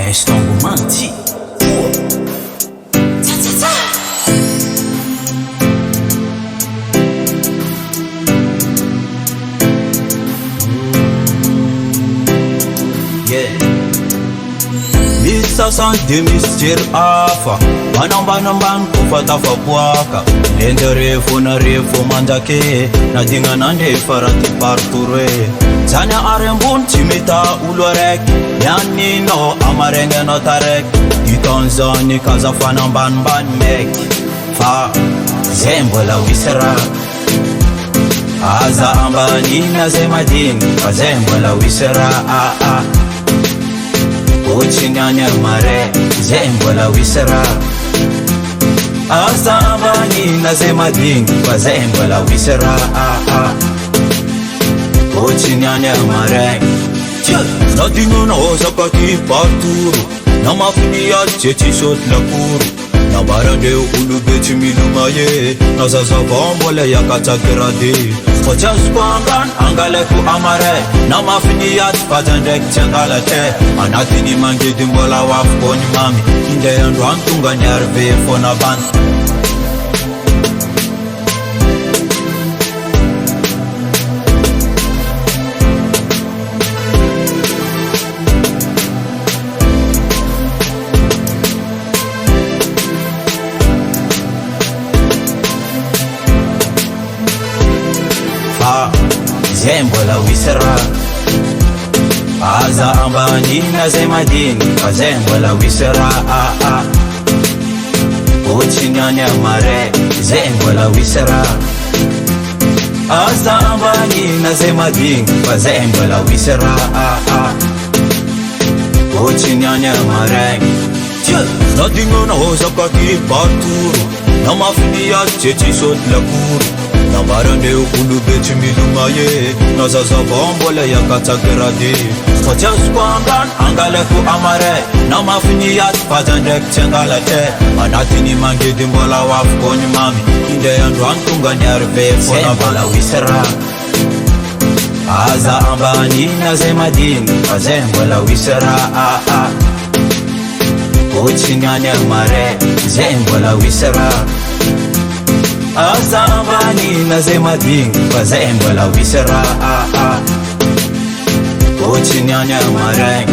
Estongo manti. Sasante mistir afa Banamban kufata fabuaka Lende refu na refu mandake Nadinga nande farati parture Zanya arembun chimita ulorek Yani no amarenge no tarek Itonzoni kaza fanamban ban mek Fa zembola wisera Aza ambani na zemadin Fa zembola wisera Uchinyanya mare zembola wisera Asabani na zemading Fa zembola wisera Uchinyanya mare Nadingo na osakati parturu Na mafinia chechi shot la kuru Na barande ulubeti milumaye Na zazavambola ya katagerade Fojas pangan angale ku amare Na mafiniyat patandek chengalate Anatini mange dimbola wafkoni mami Inde yandu antunga nyarve fona ban Zembola wisera Aza ambani na zemadini Fa zembola wisera Uchinyanya mare Zembola wisera Aza ambani na zemadini Fa zembola wisera Uchinyanya mare Nadingo na osakati parturu Na mafinia chechi shot la kuru Na barande ulubeti milumaye Na zazavambola ya katagerade Fojas pangan angale ku amare Na mafiniyat patandek chengalate Anatini mange dimbola wafkoni mami Inde yandu antunga nyarve fona bala wisera Aza ambani na zemadini Fa zembola wisera Uchinyanya mare zembola wisera Asambani na zemading Fa zembola wisera Uchinyanya mare